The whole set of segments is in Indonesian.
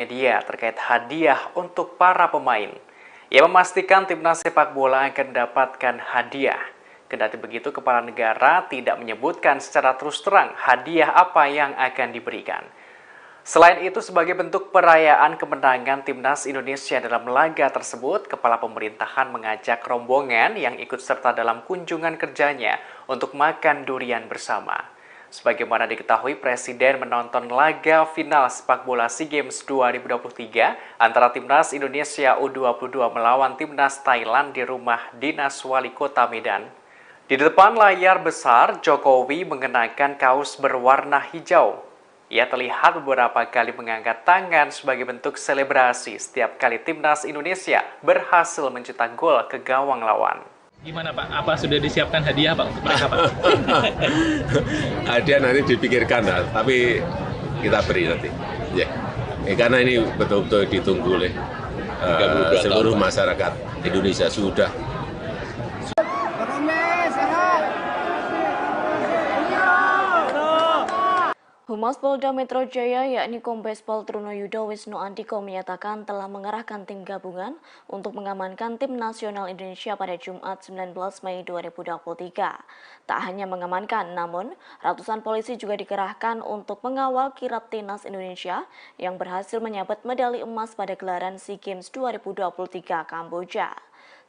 Media terkait hadiah untuk para pemain. Ia memastikan timnas sepak bola akan mendapatkan hadiah. Kendati begitu, kepala negara tidak menyebutkan secara terus terang hadiah apa yang akan diberikan. Selain itu, sebagai bentuk perayaan kemenangan timnas Indonesia dalam laga tersebut, kepala pemerintahan mengajak rombongan yang ikut serta dalam kunjungan kerjanya untuk makan durian bersama. Sebagaimana diketahui, Presiden menonton laga final sepak bola SEA Games 2023 antara timnas Indonesia U22 melawan timnas Thailand di rumah dinas wali kota Medan. Di depan layar besar, Jokowi mengenakan kaos berwarna hijau. Ia terlihat beberapa kali mengangkat tangan sebagai bentuk selebrasi setiap kali timnas Indonesia berhasil mencetak gol ke gawang lawan. Gimana Pak? Apa sudah disiapkan hadiah Pak untuk mereka Pak? Hadiah nanti dipikirkan lah, tapi kita beri nanti. Ya, karena ini betul-betul ditunggu oleh seluruh masyarakat Indonesia sudah. Humas Polda Metro Jaya yakni Kombes Pol Trunoyudo Wisnu Andiko menyatakan telah mengerahkan tim gabungan untuk mengamankan tim nasional Indonesia pada Jumat 19 Mei 2023. Tak hanya mengamankan, namun ratusan polisi juga dikerahkan untuk mengawal kirap timnas Indonesia yang berhasil menyabet medali emas pada gelaran SEA Games 2023 Kamboja.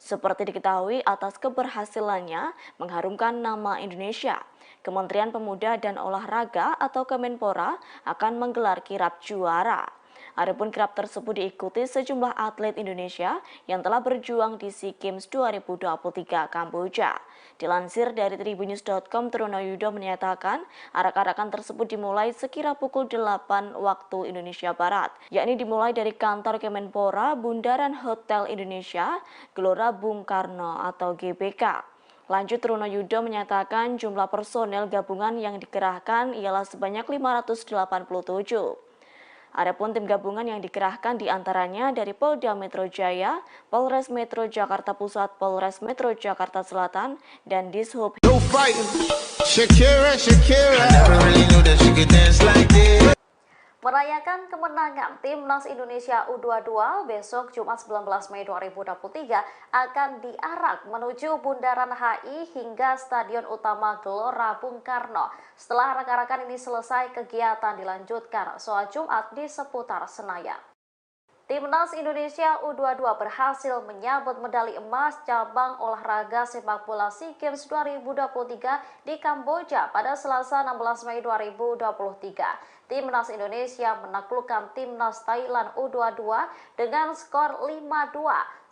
Seperti diketahui, atas keberhasilannya mengharumkan nama Indonesia, Kementerian Pemuda dan Olahraga atau Kemenpora akan menggelar kirap juara. Adapun kirap tersebut diikuti sejumlah atlet Indonesia yang telah berjuang di SEA Games 2023 Kamboja. Dilansir dari Tribunnews.com, Trunoyudo menyatakan arak-arakan tersebut dimulai sekira pukul 8 waktu Indonesia Barat, yakni dimulai dari kantor Kemenpora, Bundaran Hotel Indonesia, Gelora Bung Karno atau GBK. Lanjut, Trunoyudo menyatakan jumlah personel gabungan yang dikerahkan ialah sebanyak 587. Adapun tim gabungan yang dikerahkan diantaranya dari Polda Metro Jaya, Polres Metro Jakarta Pusat, Polres Metro Jakarta Selatan, dan Dishub. Merayakan kemenangan Timnas Indonesia U22 besok Jumat 19 Mei 2023 akan diarak menuju Bundaran HI hingga Stadion Utama Gelora Bung Karno. Setelah arak-arakan ini selesai, kegiatan dilanjutkan sholat Jumat di seputar Senayan. Timnas Indonesia U22 berhasil menyabet medali emas cabang olahraga sepak bola SEA Games 2023 di Kamboja pada Selasa 16 Mei 2023. Timnas Indonesia menaklukkan Timnas Thailand U22 dengan skor 5-2.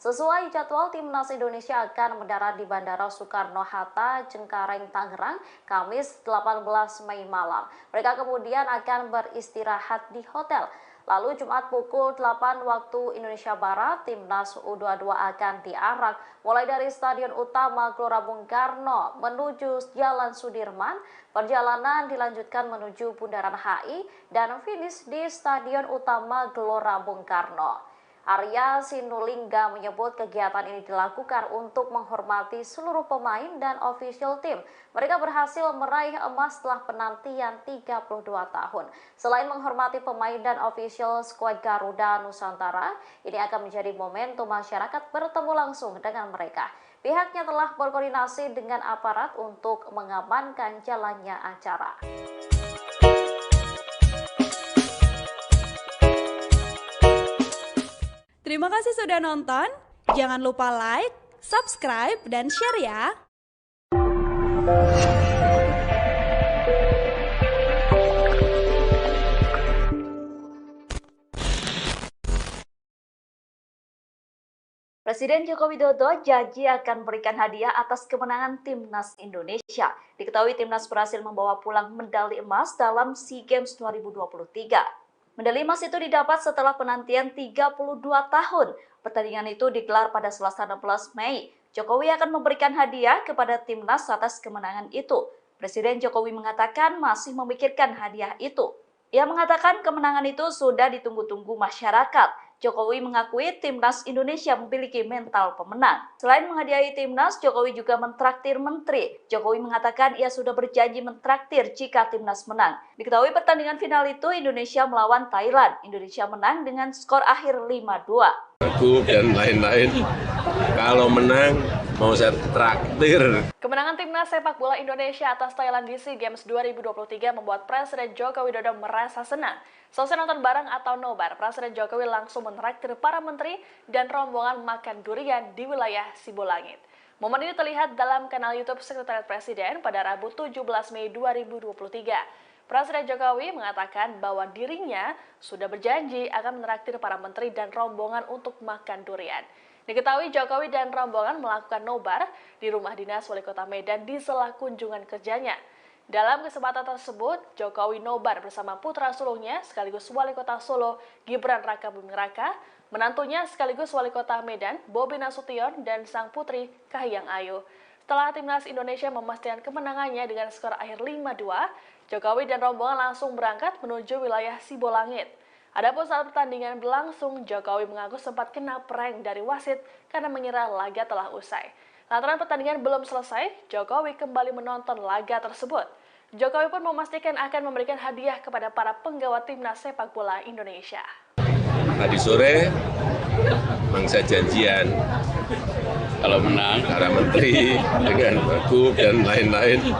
Sesuai jadwal, Timnas Indonesia akan mendarat di Bandara Soekarno-Hatta, Cengkareng, Tangerang, Kamis 18 Mei malam. Mereka kemudian akan beristirahat di hotel. Lalu Jumat pukul 8 waktu Indonesia Barat, Timnas U22 akan diarak mulai dari Stadion Utama Gelora Bung Karno menuju Jalan Sudirman. Perjalanan dilanjutkan menuju Bundaran HI dan finish di Stadion Utama Gelora Bung Karno. Arya Sinulinga menyebut kegiatan ini dilakukan untuk menghormati seluruh pemain dan official tim. Mereka berhasil meraih emas setelah penantian 32 tahun. Selain menghormati pemain dan official skuad Garuda Nusantara, ini akan menjadi momentum masyarakat bertemu langsung dengan mereka. Pihaknya telah berkoordinasi dengan aparat untuk mengamankan jalannya acara. Terima kasih sudah nonton. Jangan lupa like, subscribe, dan share ya. Presiden Joko Widodo janji akan memberikan hadiah atas kemenangan Timnas Indonesia. Diketahui Timnas berhasil membawa pulang medali emas dalam SEA Games 2023. Medali emas itu didapat setelah penantian 32 tahun. Pertandingan itu digelar pada Selasa 16 Mei. Jokowi akan memberikan hadiah kepada Timnas atas kemenangan itu. Presiden Jokowi mengatakan masih memikirkan hadiah itu. Ia mengatakan kemenangan itu sudah ditunggu-tunggu masyarakat. Jokowi mengakui timnas Indonesia memiliki mental pemenang. Selain menghadiahi timnas, Jokowi juga mentraktir menteri. Jokowi mengatakan ia sudah berjanji mentraktir jika timnas menang. Diketahui pertandingan final itu Indonesia melawan Thailand. Indonesia menang dengan skor akhir 5-2. Grup dan lain-lain. Kalau menang, mau saya traktir. Kemenangan timnas sepak bola Indonesia atas Thailand di SEA Games 2023 membuat Presiden Joko Widodo merasa senang. Selesai nonton bareng atau nobar, Presiden Jokowi langsung menraktir para menteri dan rombongan makan durian di wilayah Sibolangit. Momen ini terlihat dalam kanal YouTube Sekretariat Presiden pada Rabu 17 Mei 2023. Presiden Jokowi mengatakan bahwa dirinya sudah berjanji akan menraktir para menteri dan rombongan untuk makan durian. Diketahui Jokowi dan rombongan melakukan nobar di rumah dinas Wali Kota Medan di sela kunjungan kerjanya. Dalam kesempatan tersebut, Jokowi nobar bersama putra sulungnya sekaligus Wali Kota Solo, Gibran Rakabuming Raka, menantunya sekaligus Wali Kota Medan, Bobi Nasution, dan sang putri Kahiyang Ayu. Setelah timnas Indonesia memastikan kemenangannya dengan skor akhir 5-2, Jokowi dan rombongan langsung berangkat menuju wilayah Sibolangit. Adapun saat pertandingan berlangsung, Jokowi mengaku sempat kena prank dari wasit karena mengira laga telah usai. Lantaran pertandingan belum selesai, Jokowi kembali menonton laga tersebut. Jokowi pun memastikan akan memberikan hadiah kepada para penggawa timnas sepak bola Indonesia. Tadi sore, mangsa janjian. Kalau menang, para menteri dengan grup dan lain-lain.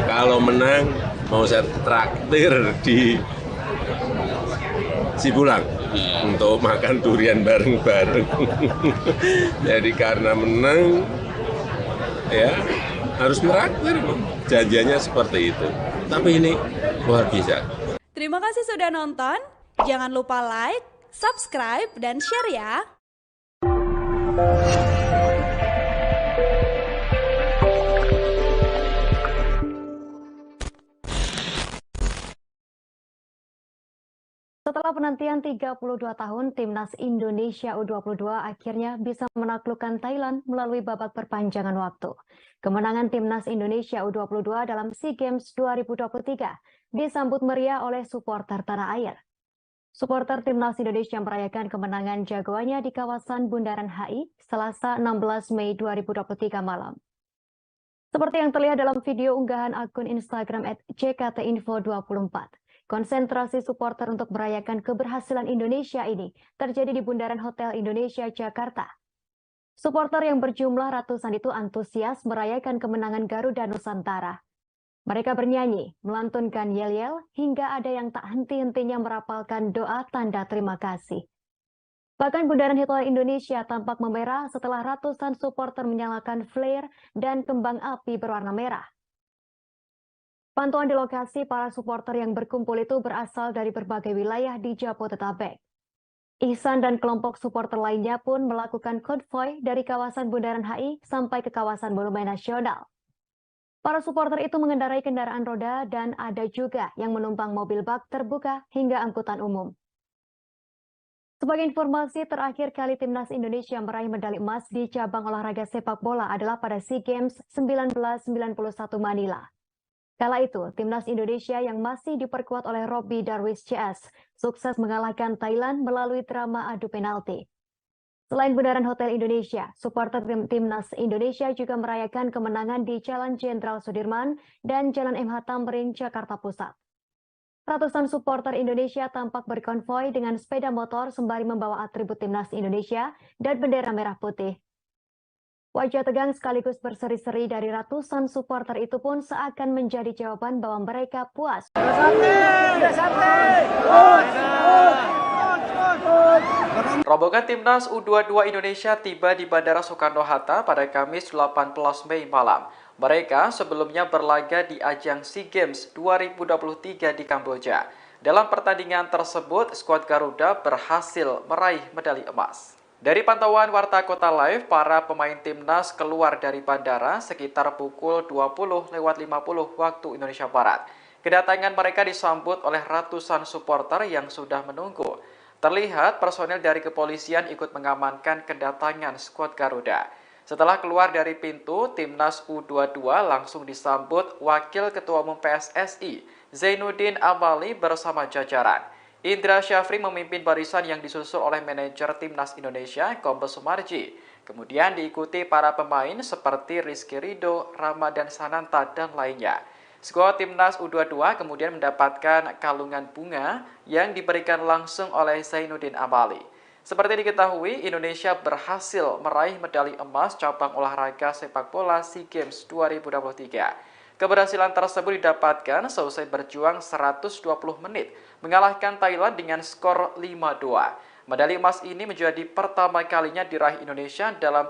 Kalau menang, mau saya traktir di Sibulang untuk makan durian bareng-bareng. Jadi karena menang, ya harus meraktir. Janjiannya seperti itu. Tapi ini luar biasa. Terima kasih sudah nonton. Jangan lupa like, subscribe, dan share ya. Setelah penantian 32 tahun, Timnas Indonesia U22 akhirnya bisa menaklukkan Thailand melalui babak perpanjangan waktu. Kemenangan Timnas Indonesia U22 dalam SEA Games 2023 disambut meriah oleh supporter tanah air. Supporter Timnas Indonesia merayakan kemenangan jagoannya di kawasan Bundaran HI Selasa 16 Mei 2023 malam. Seperti yang terlihat dalam video unggahan akun Instagram @jktinfo24. Konsentrasi supporter untuk merayakan keberhasilan Indonesia ini terjadi di Bundaran Hotel Indonesia, Jakarta. Supporter yang berjumlah ratusan itu antusias merayakan kemenangan Garuda Nusantara. Mereka bernyanyi, melantunkan yel-yel, hingga ada yang tak henti-hentinya merapalkan doa tanda terima kasih. Bahkan Bundaran Hotel Indonesia tampak memerah setelah ratusan supporter menyalakan flare dan kembang api berwarna merah. Pantauan di lokasi, para supporter yang berkumpul itu berasal dari berbagai wilayah di Jabodetabek. Ihsan dan kelompok supporter lainnya pun melakukan konvoy dari kawasan Bundaran HI sampai ke kawasan Monumen Nasional. Para supporter itu mengendarai kendaraan roda dan ada juga yang menumpang mobil bak terbuka hingga angkutan umum. Sebagai informasi, terakhir kali Timnas Indonesia meraih medali emas di cabang olahraga sepak bola adalah pada SEA Games 1991 Manila. Kala itu, Timnas Indonesia yang masih diperkuat oleh Robby Darwish CS sukses mengalahkan Thailand melalui drama adu penalti. Selain Bundaran Hotel Indonesia, supporter Timnas Indonesia juga merayakan kemenangan di Jalan Jenderal Sudirman dan Jalan MH Tamrin, Jakarta Pusat. Ratusan supporter Indonesia tampak berkonvoy dengan sepeda motor sembari membawa atribut Timnas Indonesia dan bendera merah putih. Wajah tegang sekaligus berseri-seri dari ratusan supporter itu pun seakan menjadi jawaban bahwa mereka puas. Rombongan Timnas U22 Indonesia tiba di Bandara Soekarno-Hatta pada Kamis 18 Mei malam. Mereka sebelumnya berlaga di ajang SEA Games 2023 di Kamboja. Dalam pertandingan tersebut, skuad Garuda berhasil meraih medali emas. Dari pantauan Warta Kota Live, para pemain Timnas keluar dari bandara sekitar pukul 20.50 waktu Indonesia Barat. Kedatangan mereka disambut oleh ratusan supporter yang sudah menunggu. Terlihat personel dari kepolisian ikut mengamankan kedatangan skuad Garuda. Setelah keluar dari pintu, Timnas U22 langsung disambut Wakil Ketua Umum PSSI, Zainuddin Amali bersama jajaran. Indra Syafri memimpin barisan yang disusul oleh manajer Timnas Indonesia, Kombes Sumarji. Kemudian diikuti para pemain seperti Rizky Ridho, Ramadan Sananta, dan lainnya. Skuad Timnas U22 kemudian mendapatkan kalungan bunga yang diberikan langsung oleh Zainuddin Amali. Seperti diketahui, Indonesia berhasil meraih medali emas cabang olahraga sepak bola SEA Games 2023. Keberhasilan tersebut didapatkan seusai berjuang 120 menit, mengalahkan Thailand dengan skor 5-2. Medali emas ini menjadi pertama kalinya diraih Indonesia dalam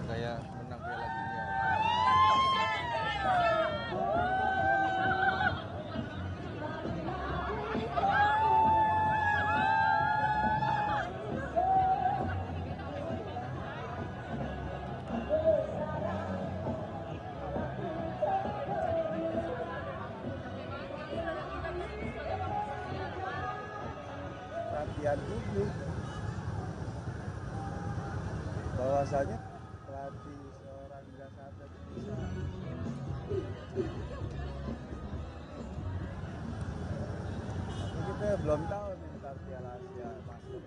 kayak menang Piala Dunia. Perhatian publik bahwasanya pelatih seorang biasa atlet bisa tapi kita belum tahu nih ntar Piala Asia masuk.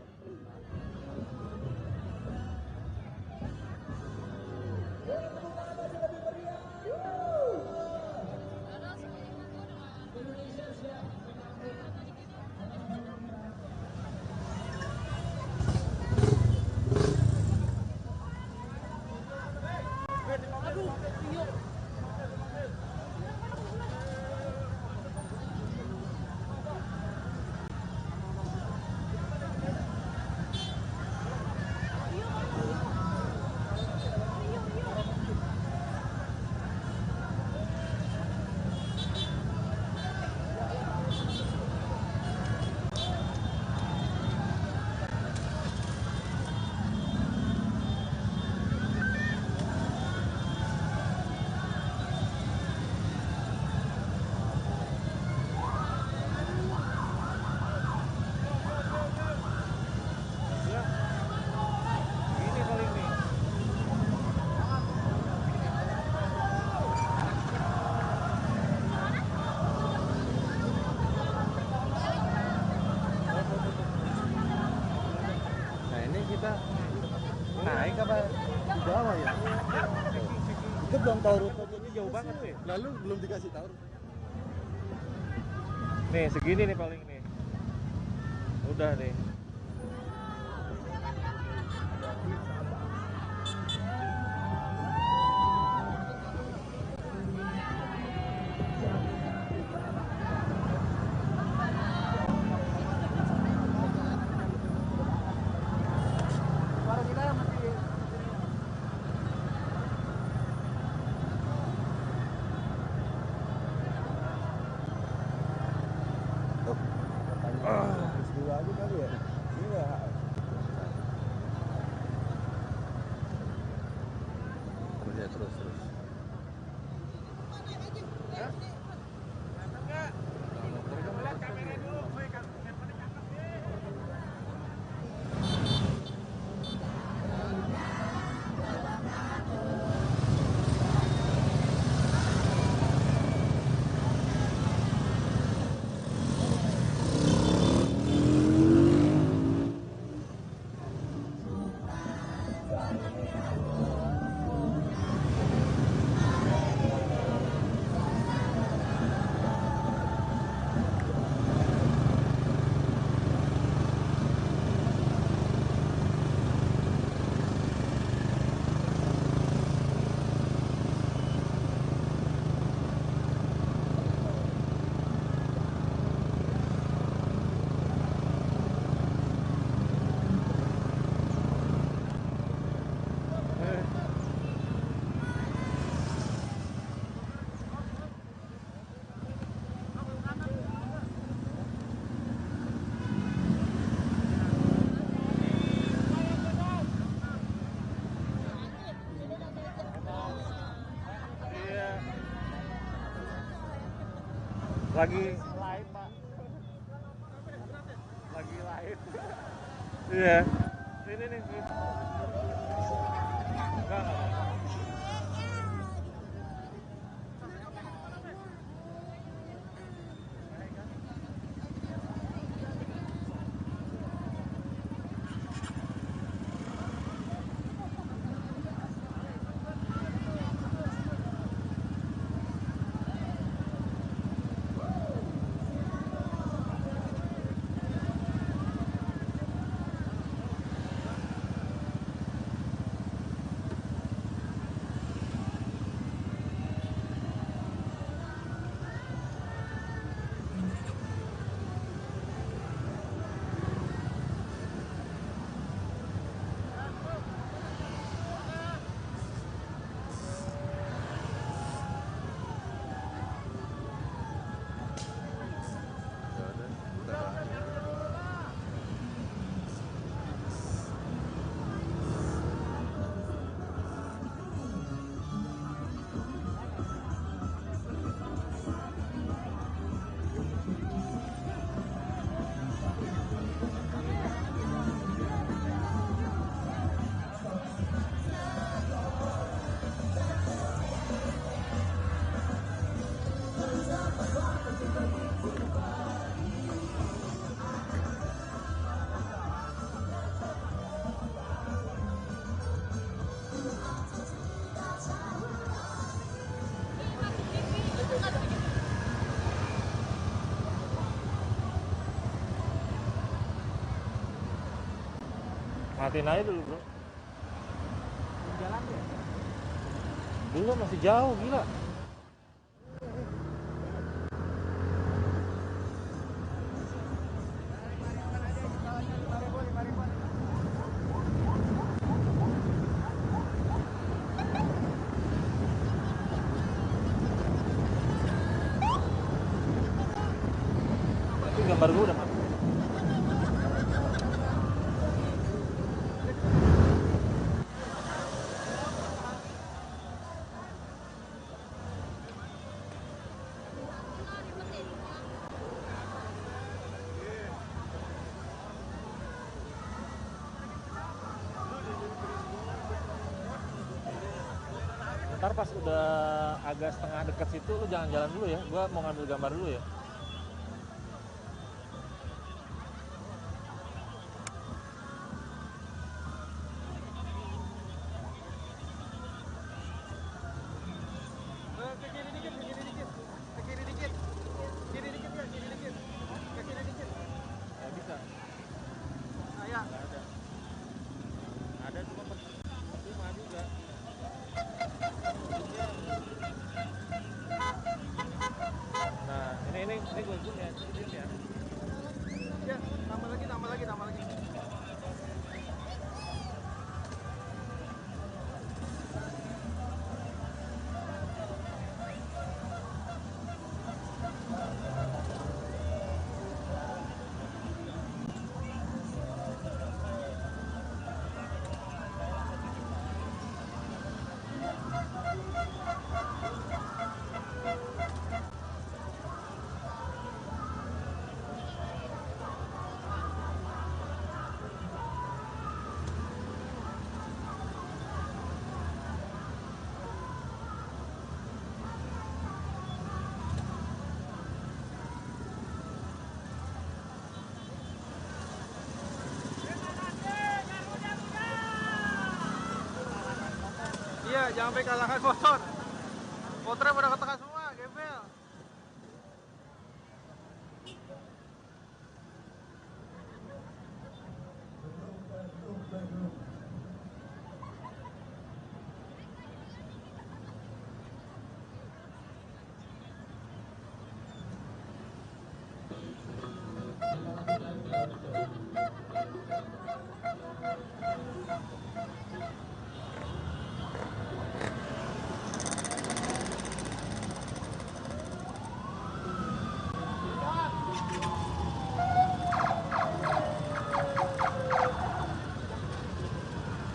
Kita naik apa di bawah ya? Itu belum tahu rutenya, ini jauh banget nih. Lalu belum dikasih tahu. Nih segini nih paling nih. Udah nih. Peristiwa aja kali ya? Iya. Terus. Lagi live, Pak. Lagi live. Iya. Ini nih. Enggak. Matiin aja dulu, bro. Jalan ya? Belum, masih jauh, gila. Itu gambar gue udah mati. Ntar pas udah agak setengah dekat situ, lu jangan jalan dulu ya. Gua mau ngambil gambar dulu ya. Ke kiri dikit, ke kiri dikit. Ke kiri dikit. Kiri dikit ya, kiri dikit. Ke kiri dikit. Nggak bisa. Saya. Nggak ada. Ada cuma percuma juga. Nah, ini gue zoom ya, zoom ya. Ya, tambah lagi. Iya, jangan sampai kalahkan motor. Motornya pada ketekan semua, gembel.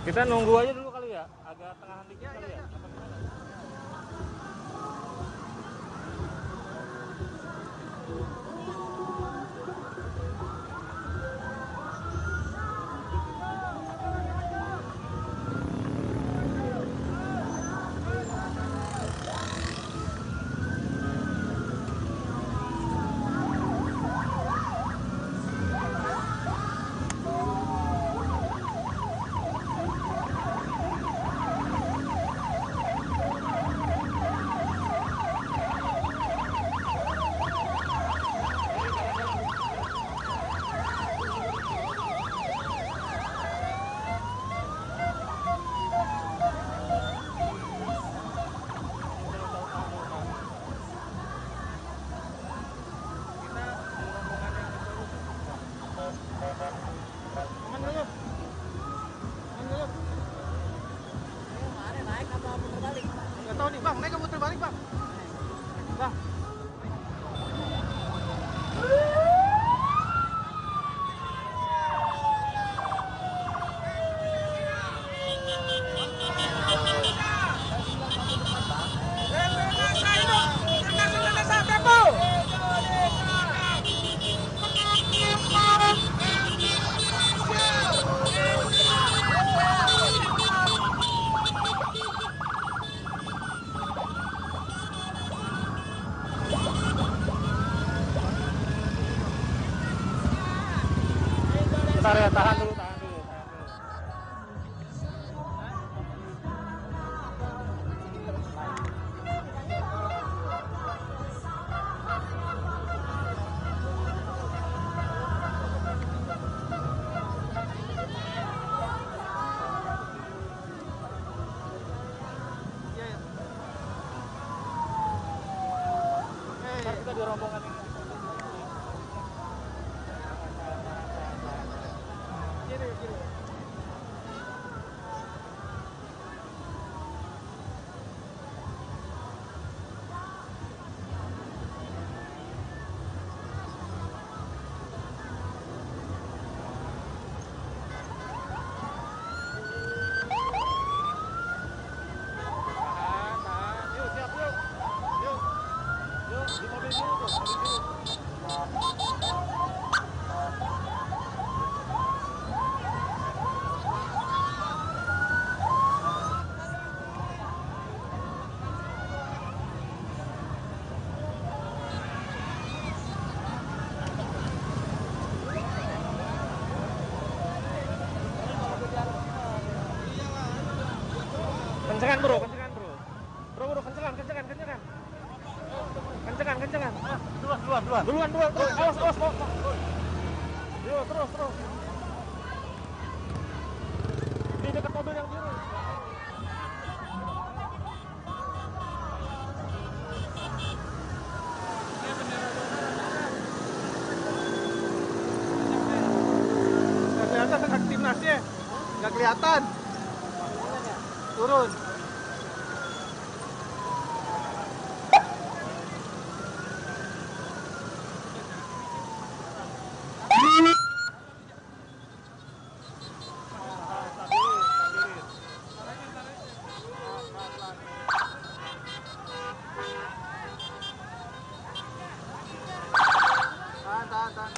Kita nunggu aja dulu kali ya, agak tengahan dikit kali ya. Apa gimana? Bentar ya, tahan dulu, tahan dulu, tahan dulu. Iya, ya. Ntar kita di rombongan ini. Kiri, kiri. Tahan, tahan. Yuk, siap, yuk. Yuk. Yuk, di mobil biru tuh, mobil biru. Kencengan bro, kencengan bro. Bro, kencengan, kencengan, kencengan. Kencengan, kencengan. Duluan, duluan, duluan. Duluan, duluan, terus. Awas, awas, awas. Yuk, terus, terus. Di dekat mobil yang biru. Nggak kelihatan kan timnasnya? Nggak kelihatan. Turun. Tahan, tahan, tahan.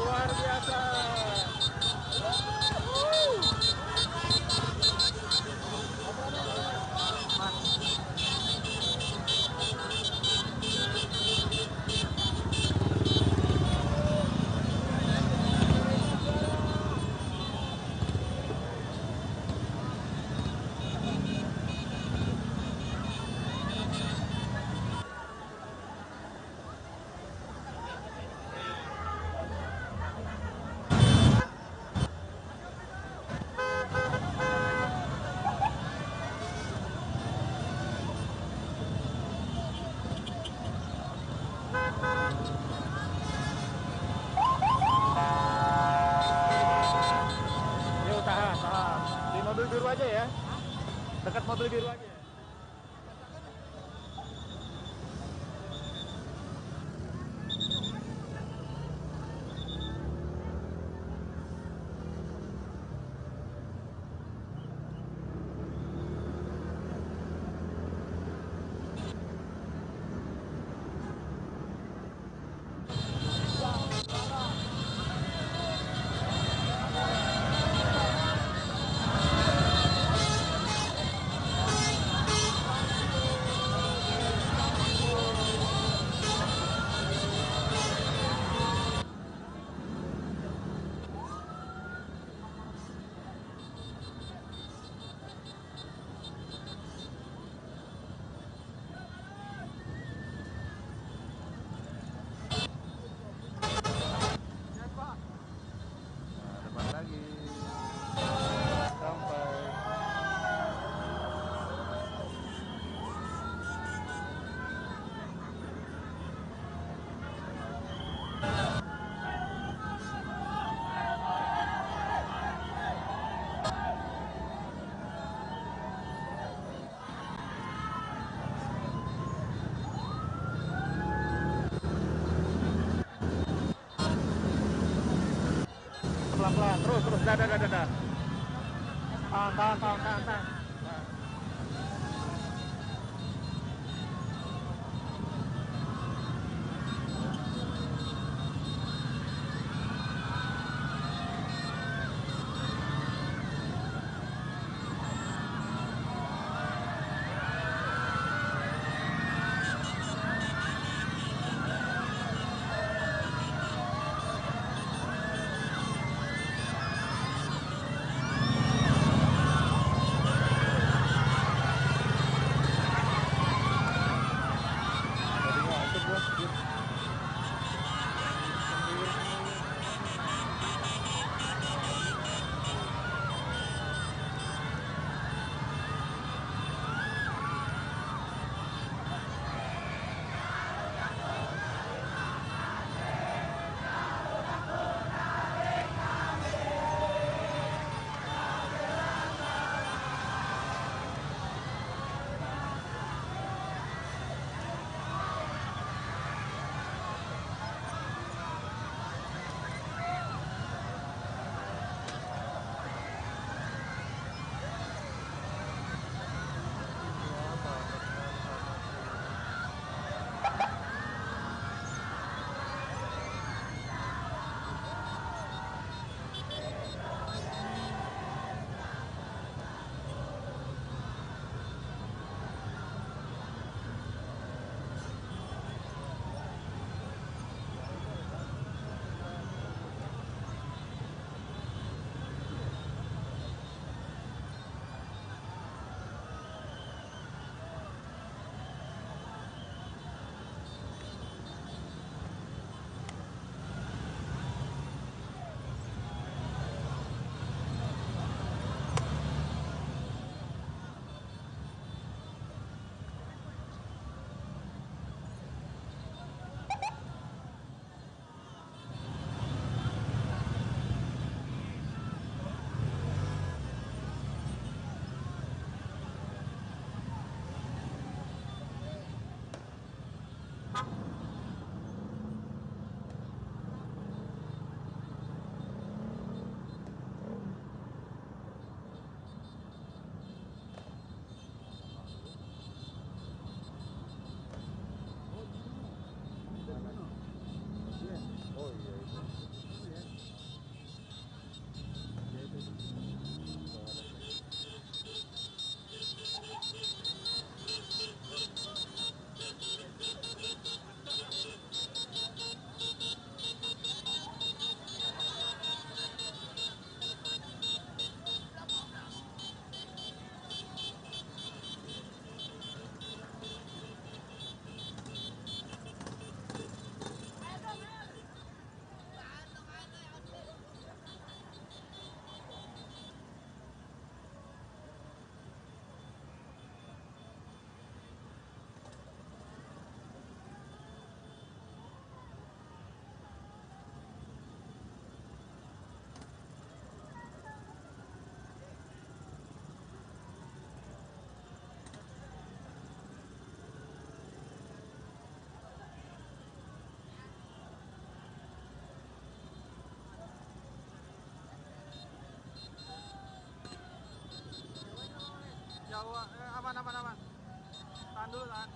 Luar biasa. Yuk, tahan, tahan. Di mobil biru aja ya. Dekat mobil biru aja. Depan lagi. Sampai. Pelan-pelan, terus, terus, dah. Tahan. aman, aman, aman. Tahan dulu, tahan.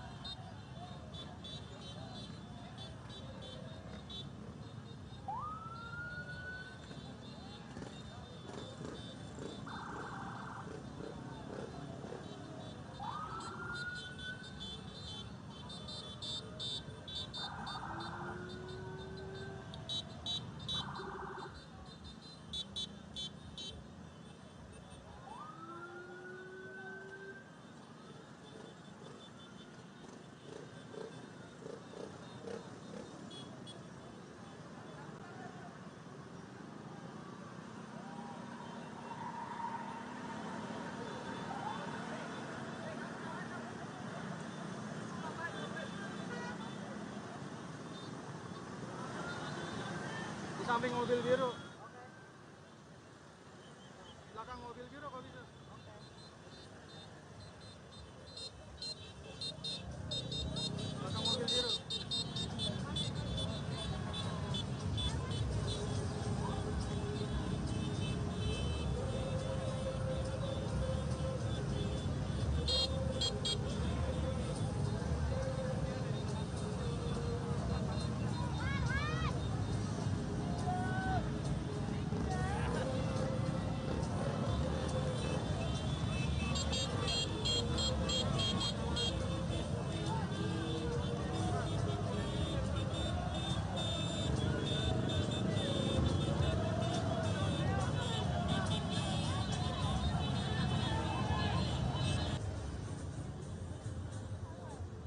Di samping mobil biru. Belakang mobil biru kalau bisa. Belakang mobil biru.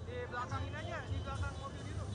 Di belakang ini aja, di belakang mobil biru.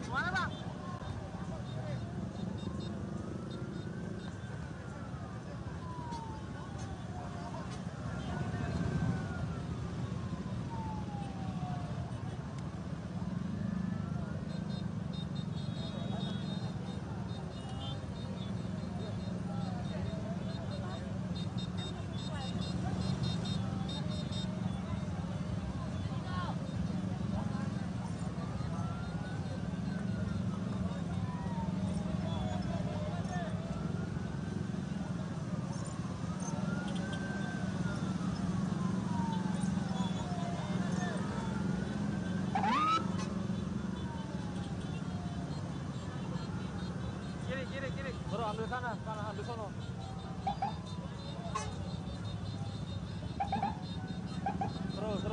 Mana bang? Kiri. Bro, ambil sana, ambil sono. Terus.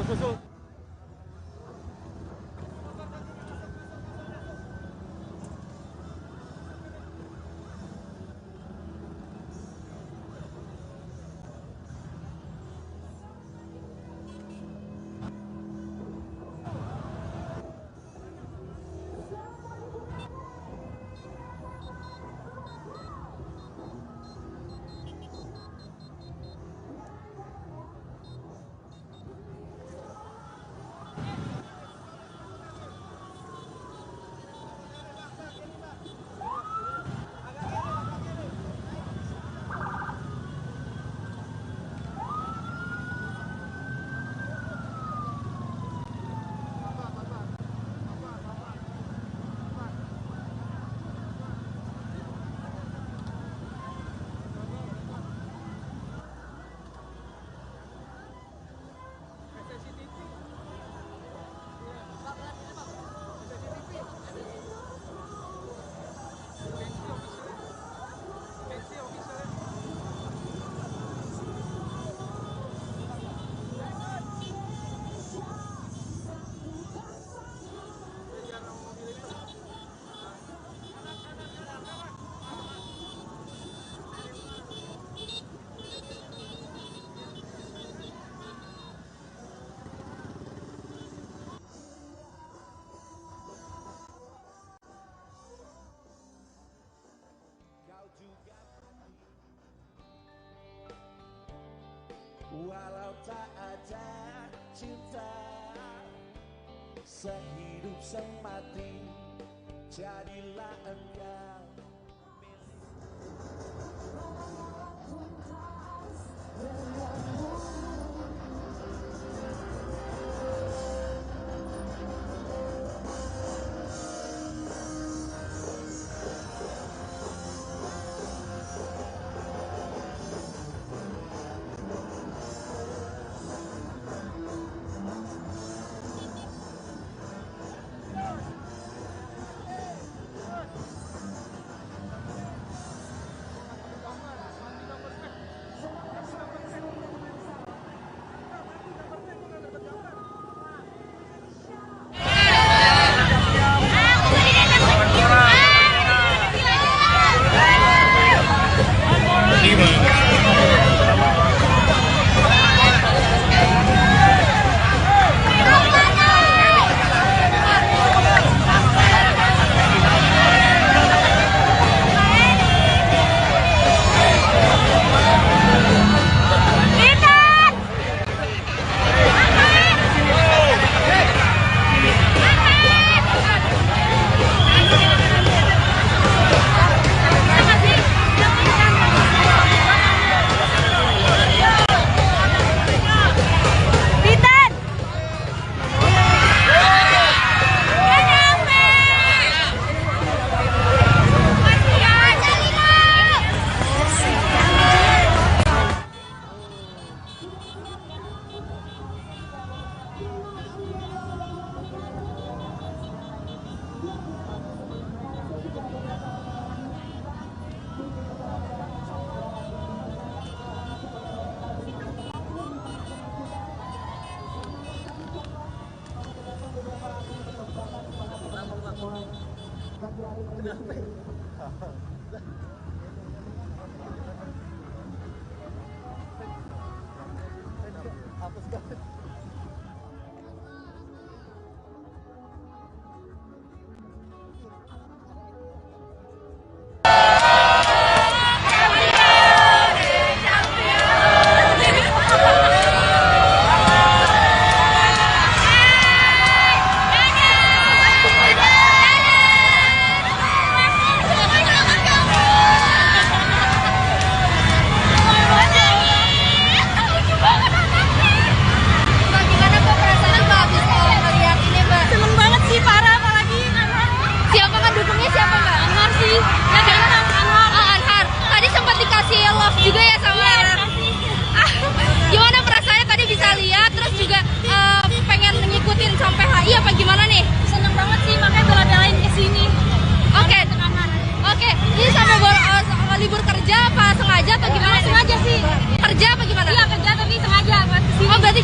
susul. Walau tak ada cinta, sehidup semati, jadilah engkau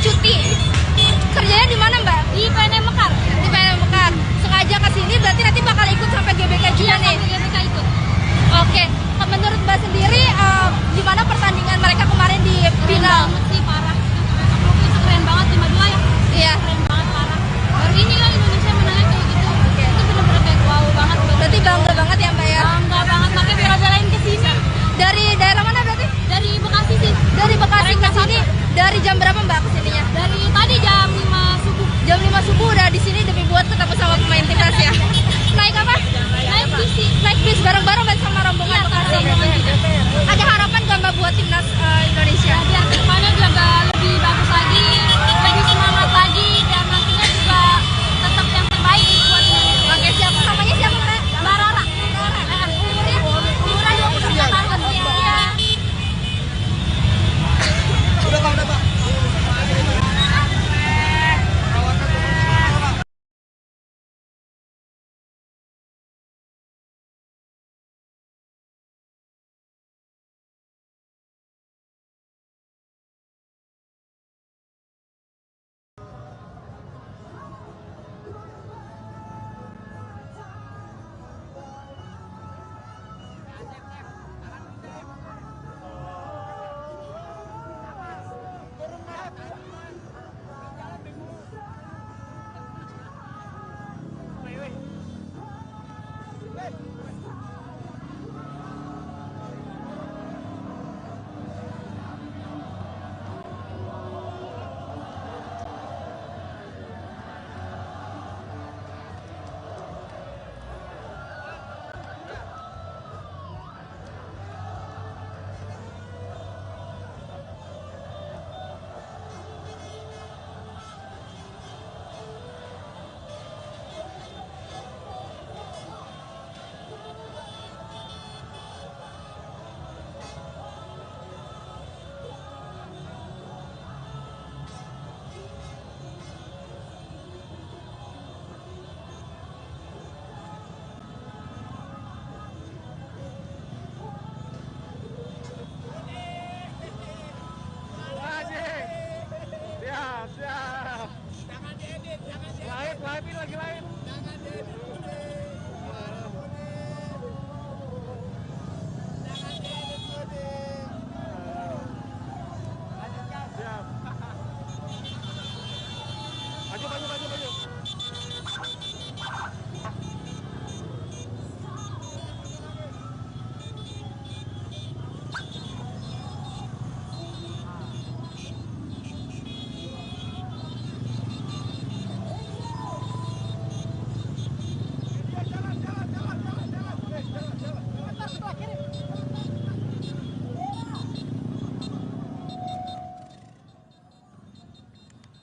cuti. Dari Bekasi ke sini dari jam berapa Mbak kesininya? Dari tadi jam 5 subuh. Jam 5 subuh udah di sini demi buat ketemu sama pemain timnas ya. Naik apa? Naik bis. Naik bis bareng-bareng sama rombongan Bekasi. Ada harapan gak Mbak buat timnas Indonesia? Biar kedepannya juga lebih bagus lagi, lebih semangat lagi, dan nantinya juga tetap yang terbaik buat Indonesia. Oke, siapa? Namanya siapa Mbak? Mbak Rara. Umurnya 29 tahun. Iya. Udah Pak. Siap. Lain lagi lain. Siap. Maju.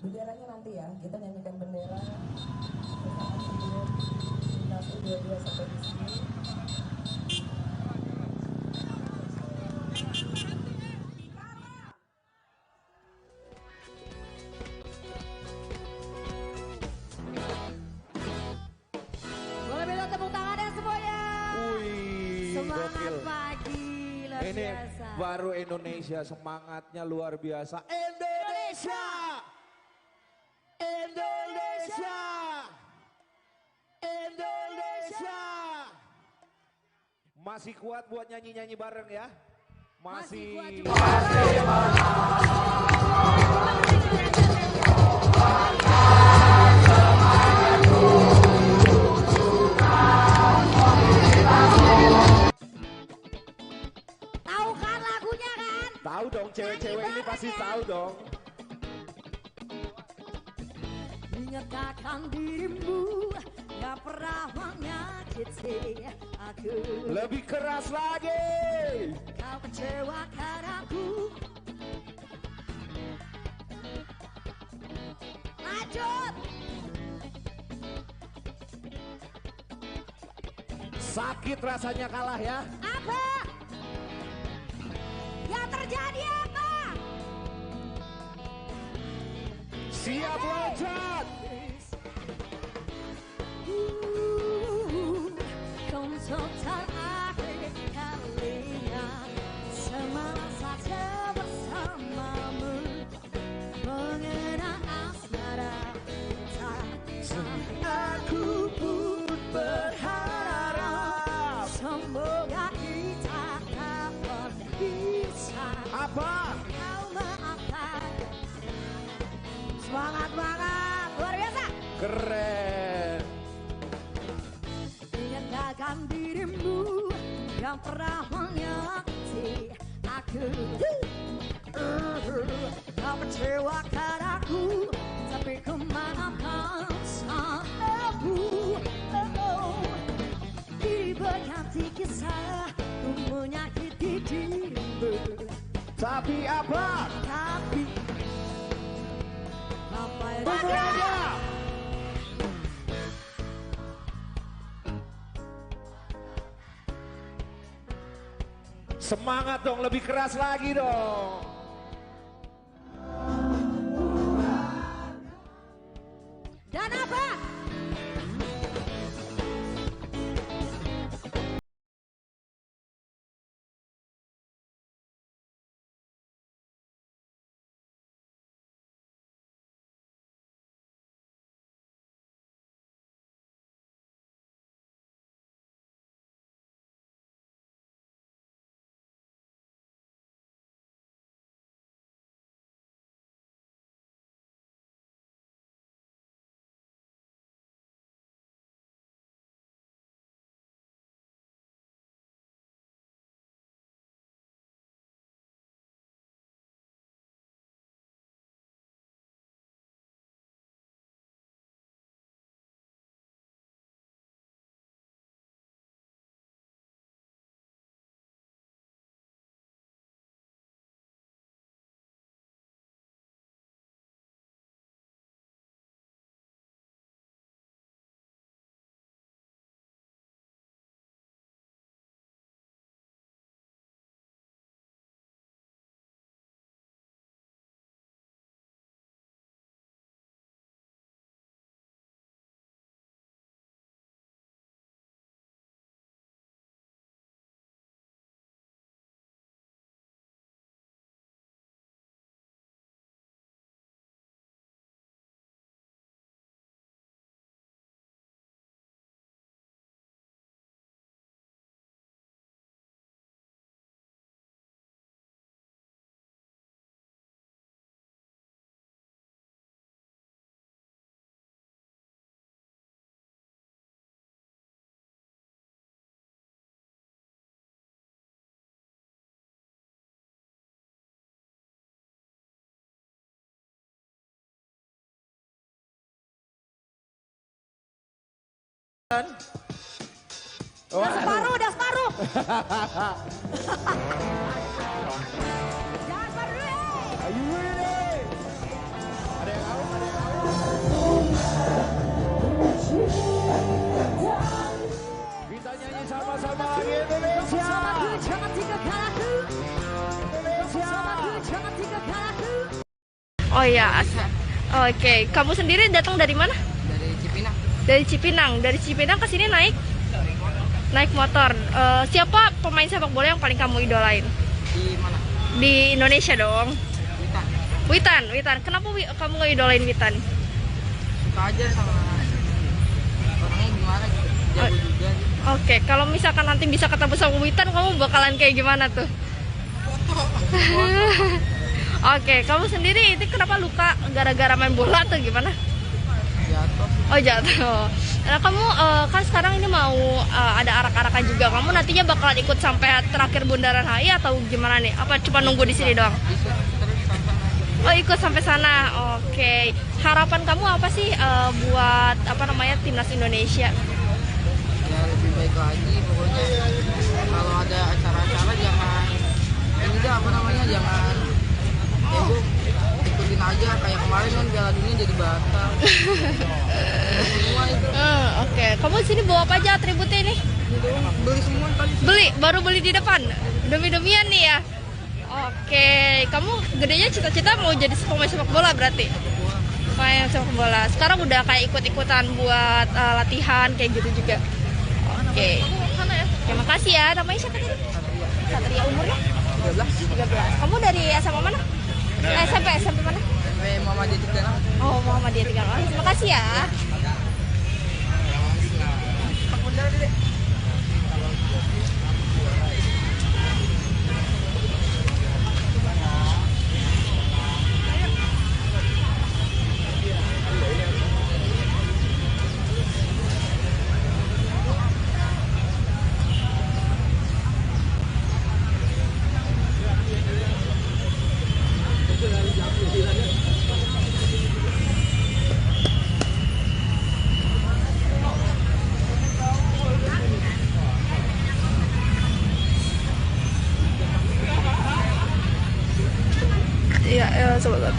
Benderanya nanti ya, kita nyanyikan bendera bersama sebelum timnas U22 sampai di sini. Boleh minta tepuk tangannya semuanya. Semangat Gokil. pagi, luar Ini biasa. baru Indonesia, semangatnya luar biasa. Indonesia! Indonesia! Indonesia! Masih kuat buat nyanyi-nyanyi bareng ya? Masih. Tahu kan lagunya kan? Tahu dong, cewek-cewek ini pasti tahu dong. Menyatakan dirimu gak pernah menyakiti aku. Lebih keras lagi. Kau kecewakan aku. Lanjut. Sakit rasanya kalah ya. Apa? Yang terjadi apa? Siap loncat. Untuk terakhir kalinya semalam saja bersamamu mengenang asmara Aku pun berharap semoga kita dapat bisa apa? kau maafkan. Semangat banget, luar biasa. Keren. Menyatakan dirimu yang pernah menyakiti aku. kecewakan aku, tapi kemanakan sanamu. Oh, kini berganti kisah, ku menyakiti dirimu. Tapi apa? Tapi apa yang Berbeda. Semangat dong, lebih keras lagi dong. dan apa? Udah separuh. Jangan separuh deh. Are you ready? Ada yang out, ada yang out. Kita nyanyi sama-sama lagi Indonesia. Jangan tiga kalaku. Jangan tiga kalaku. Oh ya, oke. Kamu sendiri datang dari mana? Dari Cipinang. Dari Cipinang. Dari Cipinang ke sini naik motor. Siapa pemain sepak bola yang paling kamu idolain? Di mana? Di Indonesia dong. Witan. Witan. Kenapa kamu ngidolain Witan? Suka aja sama orangnya gimana gitu. Jago juga gitu. Oke, kalau misalkan nanti bisa ketemu sama Witan, kamu bakalan kayak gimana tuh? Oke, kamu sendiri itu kenapa luka gara-gara main bola atau gimana? Jatuh. Oh jatuh. Nah, kamu kan sekarang ini mau ada arak-arakan juga. Kamu nantinya bakalan ikut sampai terakhir Bundaran HI atau gimana nih? Apa cuma nunggu di sini doang? Oh ikut sampai sana. Oke. Harapan kamu apa sih buat timnas Indonesia? Ya lebih baik lagi pokoknya. Kalau ada acara-acara jangan jangan ikutin aja kayak kemarin kan Piala Dunia jadi batal. Semua itu. Oke. Kamu sini bawa apa aja atributnya ini? Beli semua kali. Baru beli di depan. Demi-demian nih ya. Oke, kamu gedenya cita-cita mau jadi pemain sepak bola berarti? Pemain sepak bola. Sekarang udah kayak ikut-ikutan buat latihan kayak gitu juga. Oke. Terima kasih ya. Namanya siapa tadi? Satria. Umurnya? 13. Kamu dari SMA mana? SMP mana? SMP Muhammadiyah 36. Oh, Muhammadiyah 36. Terima kasih ya. Itu dari jam 9 ya.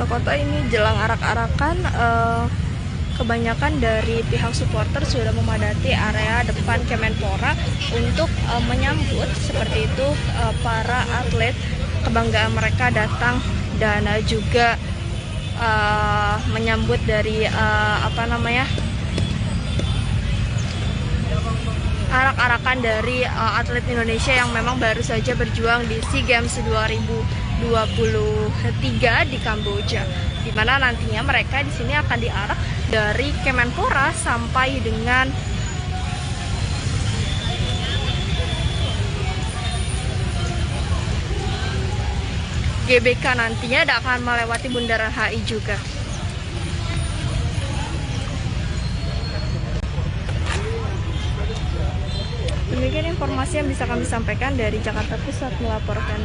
kota-kota ini jelang arak-arakan, kebanyakan dari pihak supporter sudah memadati area depan Kemenpora untuk menyambut seperti itu para atlet, kebanggaan mereka datang dan juga menyambut dari arak-arakan dari atlet Indonesia yang memang baru saja berjuang di SEA Games 2023 di Kamboja, di mana nantinya mereka di sini akan diarak dari Kemenpora sampai dengan GBK, nantinya akan melewati Bundaran HI juga. Demikian informasi yang bisa kami sampaikan dari Jakarta Pusat melaporkan.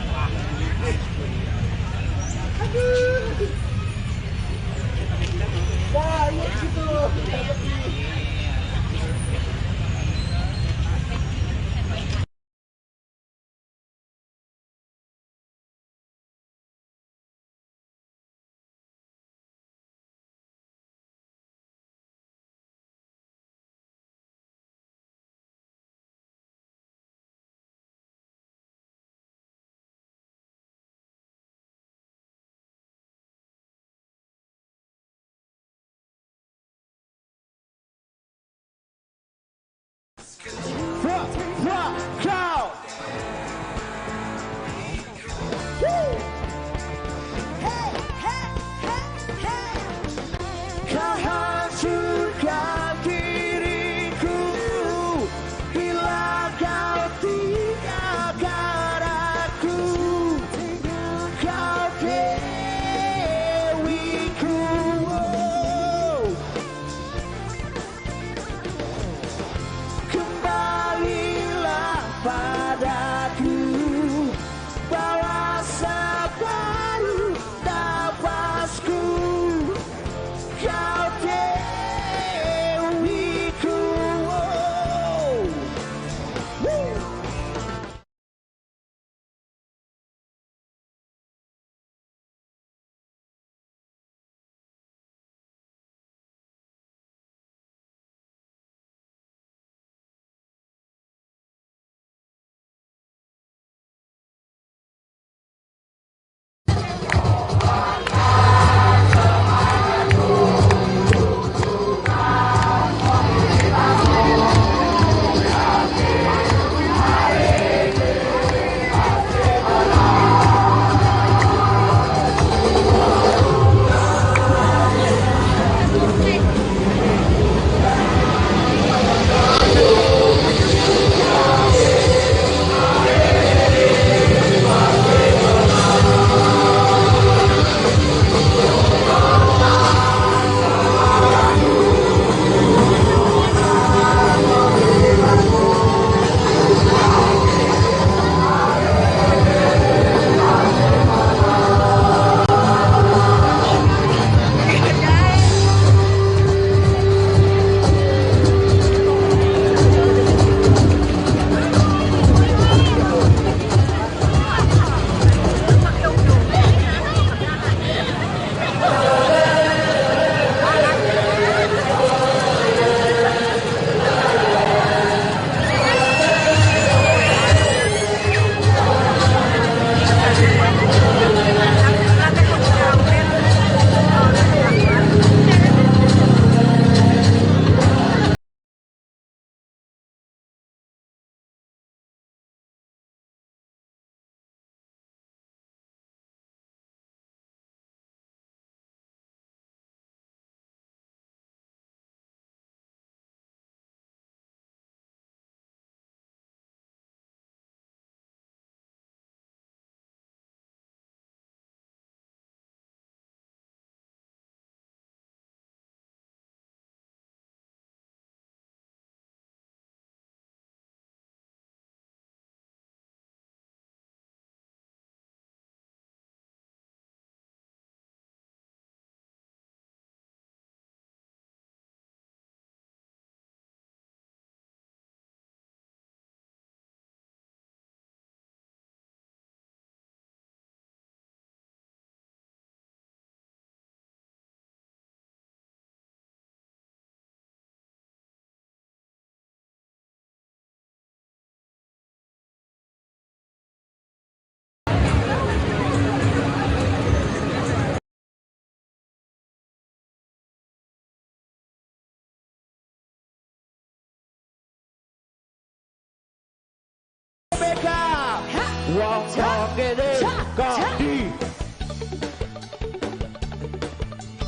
Kongede Kondi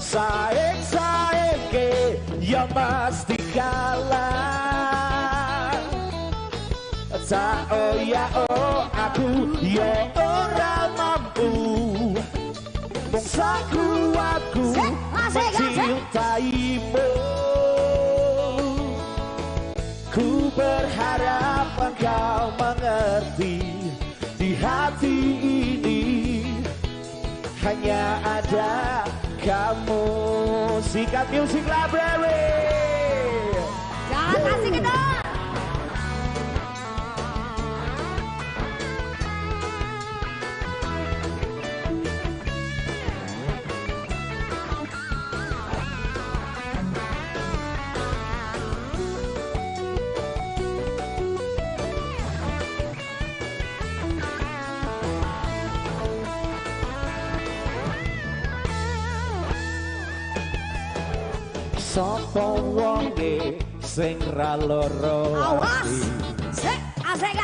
Saeng ke yang mesti kalah. Tak oh ya oh aku ya ora mampu. Mungsaku aku mencintaimu. Ku berharap engkau mengerti. Di hati ini hanya ada kamu. Sikat Music Library. Jangan kasih kita. Sopo wonge sing ra loro ati. Sik, asik.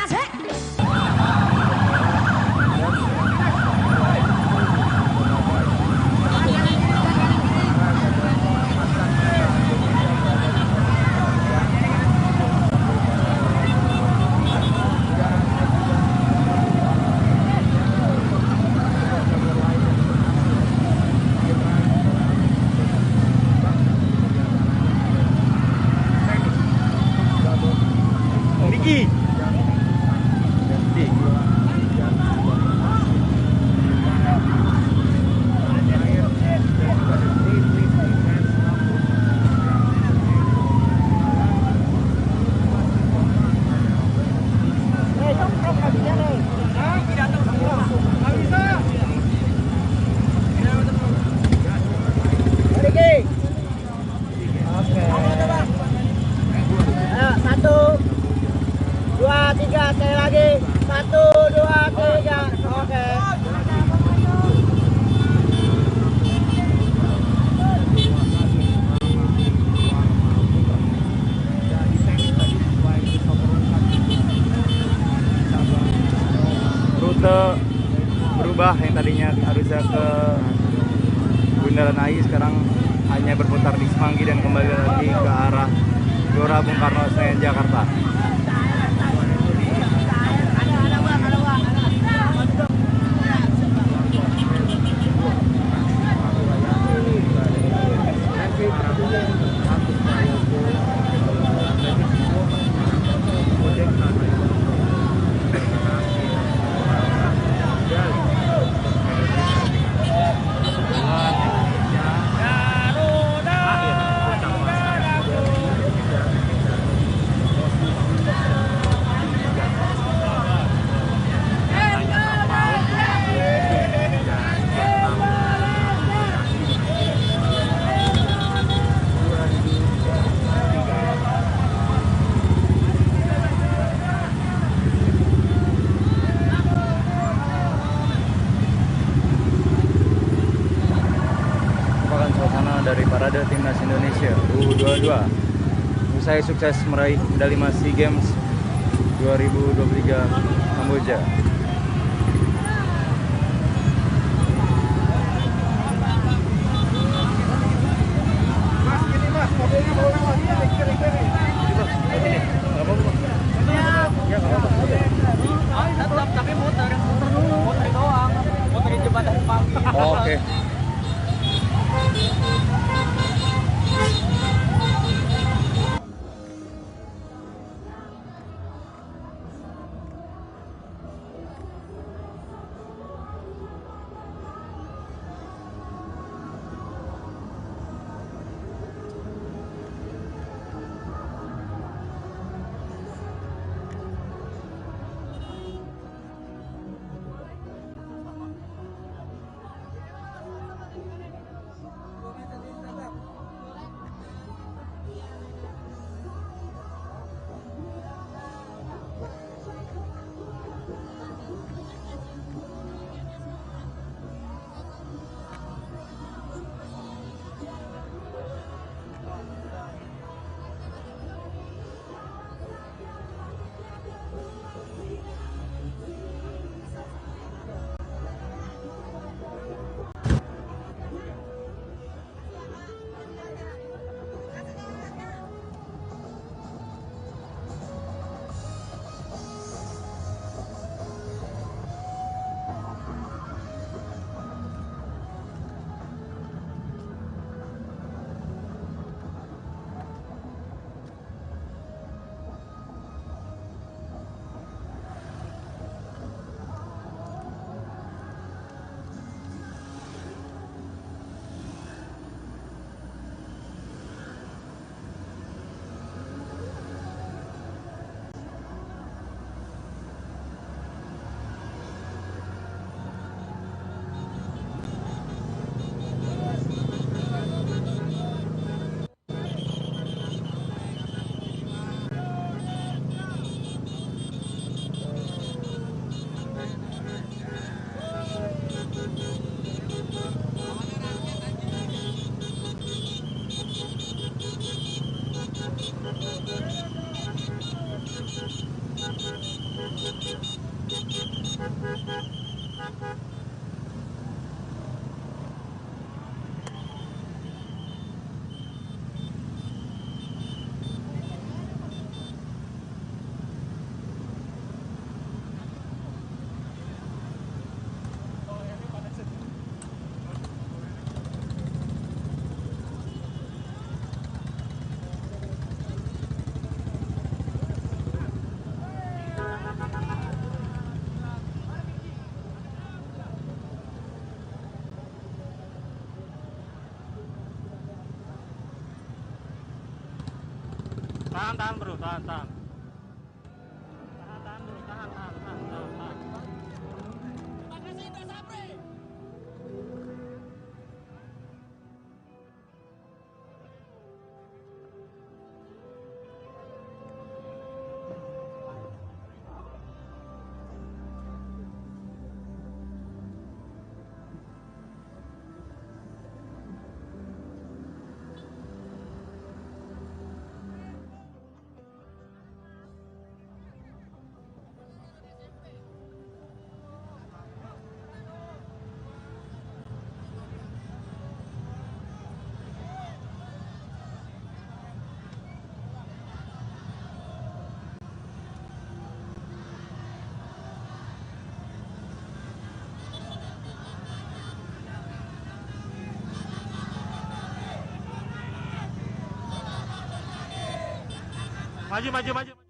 Berubah yang tadinya harusnya ke Bundaran HI sekarang hanya berputar di Semanggi dan kembali lagi ke arah Gelora Bung Karno Senayan Jakarta. Dari parade Timnas Indonesia U22 usai sukses meraih medali emas SEA Games 2023 Kamboja. Tapi muter doang, muterin jembatan Semanggi. Oke. Tahan bro, tahan bro, tahan. Terima kasih Mbak Sapri. Maju.